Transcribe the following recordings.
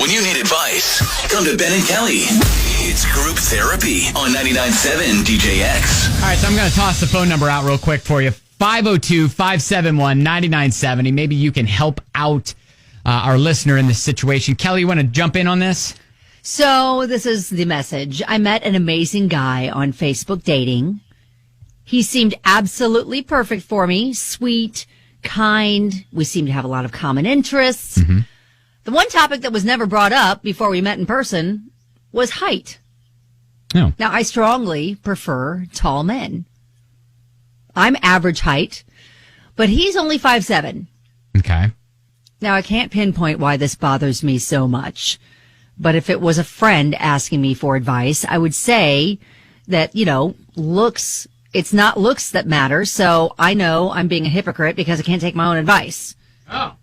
When you need advice, come to Ben and Kelly. It's Group Therapy on 99.7 DJX. All right, so I'm going to toss the phone number out real quick for you. 502-571-9970. Maybe you can help out our listener in this situation. Kelly, you want to jump in on this? So this is the message. I met an amazing guy on Facebook dating. He seemed absolutely perfect for me. Sweet, kind. We seemed to have a lot of common interests. Mm-hmm. The one topic that was never brought up before we met in person was height. Oh. Now, I strongly prefer tall men. I'm average height, but he's only 5'7". Okay. Now, I can't pinpoint why this bothers me so much, but if it was a friend asking me for advice, I would say that, looks, it's not looks that matter, so I know I'm being a hypocrite because I can't take my own advice. Oh.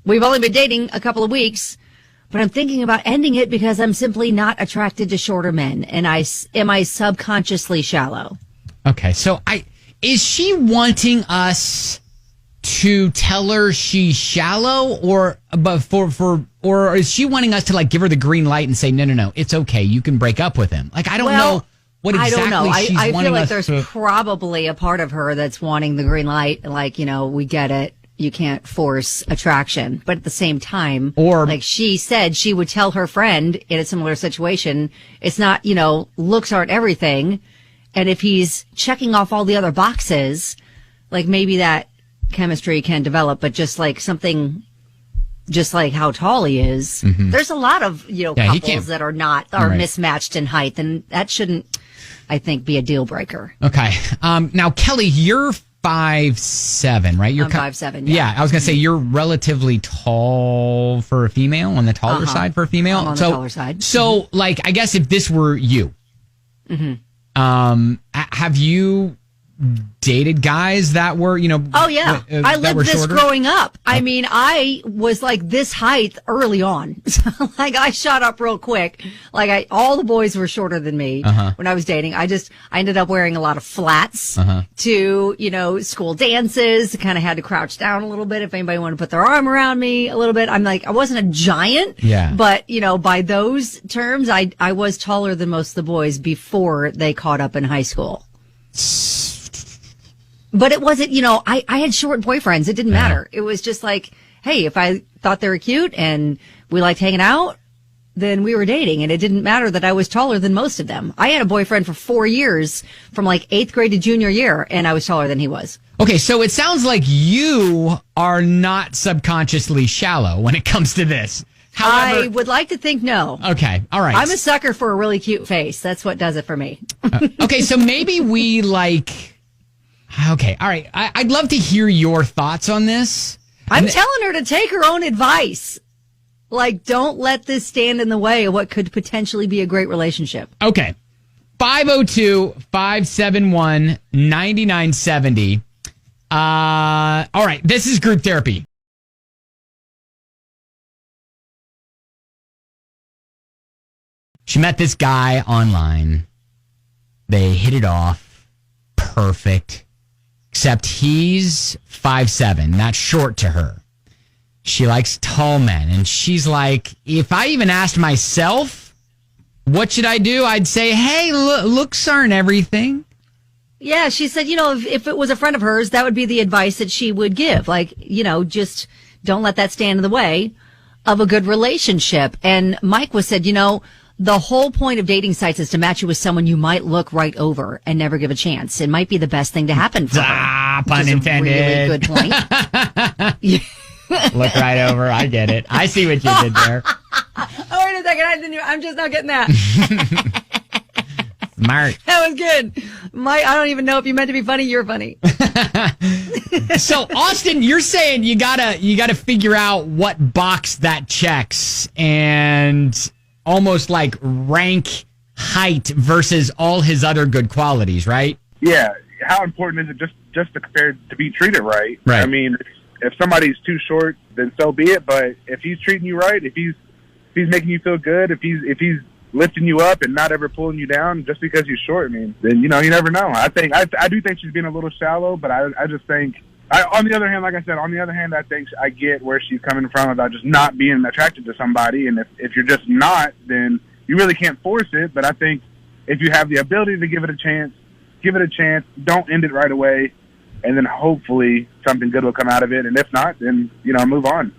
We've only been dating a couple of weeks, but I'm thinking about ending it because I'm simply not attracted to shorter men, and am I subconsciously shallow? Okay, so is she wanting us to tell her she's shallow, or is she wanting us to give her the green light and say no, it's okay, you can break up with him? I don't know what exactly I don't know. she's I wanting feel like us there's to... probably a part of her that's wanting the green light, we get it. You can't force attraction. But at the same time, like she said, she would tell her friend in a similar situation, it's not, looks aren't everything. And if he's checking off all the other boxes, maybe that chemistry can develop, but just something, just like how tall he is, there's a lot of, couples that are mismatched in height. And that shouldn't, I think, be a deal breaker. Okay. Now, Kelly, you're 5'7", right? I'm 5'7", yeah. I was going to say you're relatively tall for a female, on the taller side for a female. I'm on the taller side. So, I guess if this were you, have you dated guys that were, oh yeah, I lived this shorter? Growing up. I mean, I was this height early on. I shot up real quick. All the boys were shorter than me when I was dating. I ended up wearing a lot of flats to, school dances. Kind of had to crouch down a little bit if anybody wanted to put their arm around me a little bit. I'm I wasn't a giant, but by those terms, I was taller than most of the boys before they caught up in high school. But it wasn't, I had short boyfriends. It didn't matter. It was just hey, if I thought they were cute and we liked hanging out, then we were dating. And it didn't matter that I was taller than most of them. I had a boyfriend for 4 years from 8th grade to junior year, and I was taller than he was. Okay, so it sounds like you are not subconsciously shallow when it comes to this. However, I would like to think no. Okay, all right. I'm a sucker for a really cute face. That's what does it for me. Okay, so maybe we Okay, all right. I'd love to hear your thoughts on this. I'm telling her to take her own advice. Don't let this stand in the way of what could potentially be a great relationship. Okay. 502-571-9970. All right, this is Group Therapy. She met this guy online. They hit it off. Perfect. Except he's 5'7", that's short to her. She likes tall men, and she's like, if I even asked myself, what should I do? I'd say, hey, looks aren't everything. Yeah, she said, if it was a friend of hers, that would be the advice that she would give. Just don't let that stand in the way of a good relationship. And Mike said, the whole point of dating sites is to match you with someone you might look right over and never give a chance. It might be the best thing to happen for her. Pun intended. Really good point. Look right over. I get it. I see what you did there. Oh, wait a second. I'm just not getting that. Smart. That was good. Mike, I don't even know if you meant to be funny. You're funny. So, Austin, you're saying you gotta figure out what box that checks and almost rank height versus all his other good qualities, right? Yeah. How important is it just to compare to be treated right? Right. I mean, if somebody's too short, then so be it. But if he's treating you right, if he's making you feel good, if he's lifting you up and not ever pulling you down just because you're short, then you never know. I do think she's being a little shallow, but I just think On the other hand, like I said, I think I get where she's coming from about just not being attracted to somebody. And if you're just not, then you really can't force it. But I think if you have the ability to give it a chance, give it a chance. Don't end it right away. And then hopefully something good will come out of it. And if not, then, move on.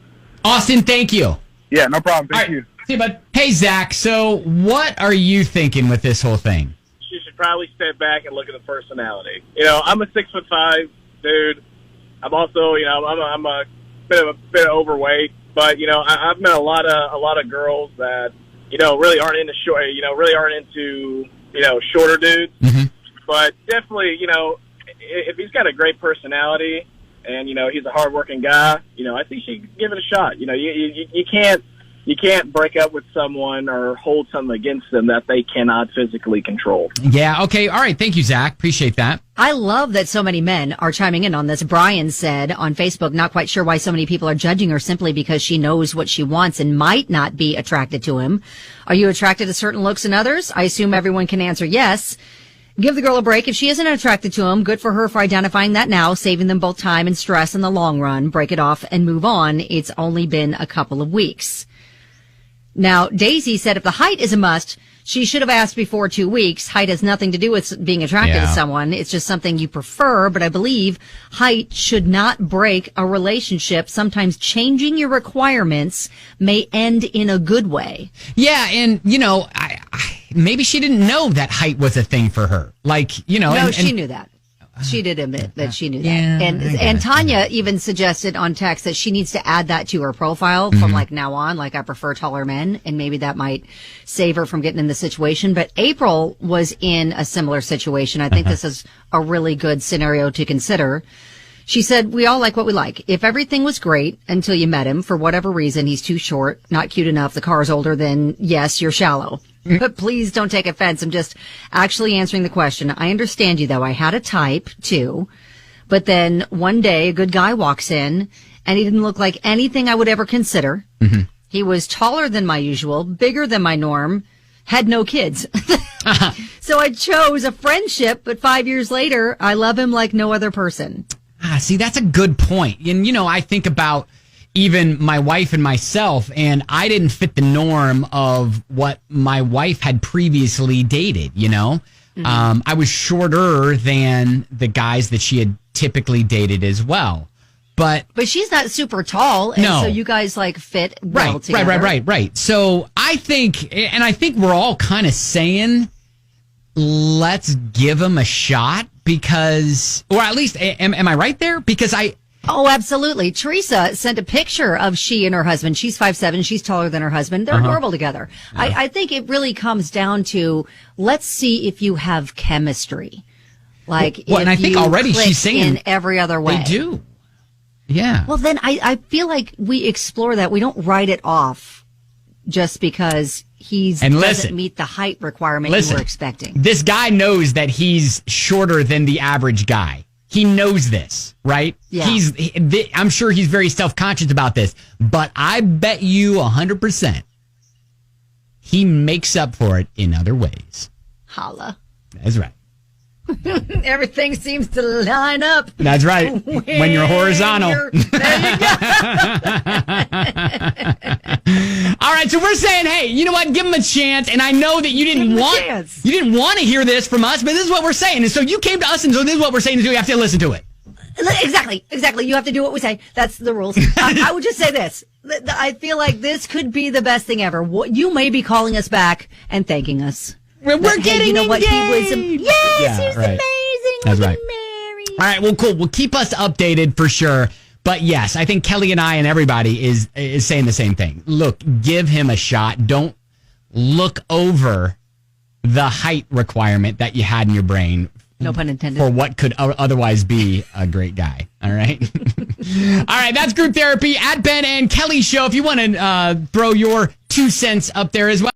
Austin, thank you. Yeah, no problem. Thank you. See you, bud. Hey, Zach, so what are you thinking with this whole thing? She should probably step back and look at the personality. I'm a 6'5" dude. I'm also, I'm a bit overweight, but I've met a lot of girls that really aren't into shorter dudes. Mm-hmm. But definitely, if he's got a great personality and he's a hardworking guy, I think she could give it a shot. You can't break up with someone or hold something against them that they cannot physically control. Yeah, okay. All right. Thank you, Zach. Appreciate that. I love that so many men are chiming in on this. Brian said on Facebook, not quite sure why so many people are judging her simply because she knows what she wants and might not be attracted to him. Are you attracted to certain looks and others? I assume everyone can answer yes. Give the girl a break. If she isn't attracted to him, good for her for identifying that now, saving them both time and stress in the long run. Break it off and move on. It's only been a couple of weeks. Now, Daisy said if the height is a must, she should have asked before 2 weeks. Height has nothing to do with being attracted to someone. It's just something you prefer, but I believe height should not break a relationship. Sometimes changing your requirements may end in a good way. Yeah, and, maybe she didn't know that height was a thing for her. No, she knew that. She did admit that she knew that. And Tanya even suggested on text that she needs to add that to her profile from now on. I prefer taller men, and maybe that might save her from getting in the situation. But April was in a similar situation. I think this is a really good scenario to consider. She said, we all like what we like. If everything was great until you met him, for whatever reason, he's too short, not cute enough, the car's older, then yes, you're shallow. But please don't take offense. I'm just actually answering the question. I understand you, though. I had a type, too. But then one day, a good guy walks in, and he didn't look like anything I would ever consider. Mm-hmm. He was taller than my usual, bigger than my norm, had no kids. So I chose a friendship, but 5 years later, I love him like no other person. See, that's a good point. And, I think about even my wife and myself, and I didn't fit the norm of what my wife had previously dated, Mm-hmm. I was shorter than the guys that she had typically dated as well. But she's not super tall, and so you guys fit well together. Right. So I think we're all kind of saying, let's give him a shot because, or at least, am I right there? Because Oh, absolutely. Teresa sent a picture of she and her husband. She's 5'7". She's taller than her husband. They're adorable together. Yeah. I think it really comes down to, let's see if you have chemistry. And I think already she's saying in every other way. They do. Yeah. Well, then I feel like we explore that. We don't write it off just because doesn't meet the height requirement you were expecting. This guy knows that he's shorter than the average guy. He knows this, right? Yeah. I'm sure he's very self-conscious about this, but I bet you 100% he makes up for it in other ways. Holla. That's right. Everything seems to line up. That's right. When you're horizontal. There you go. All right, so we're saying, hey, you know what? Give him a chance. And I know that you didn't want to hear this from us, but this is what we're saying. And so you came to us, and so this is what we're saying. So you have to listen to it. Exactly. You have to do what we say. That's the rules. I would just say this. I feel like this could be the best thing ever. You may be calling us back and thanking us. We're getting engaged. What he was. He's amazing. That's We're right. married. All right. Well, cool. We'll keep us updated for sure. But yes, I think Kelly and I and everybody is saying the same thing. Look, give him a shot. Don't look over the height requirement that you had in your brain. No pun intended. For what could otherwise be a great guy. All right. All right. That's Group Therapy at Ben and Kelly Show. If you want to throw your 2 cents up there as well.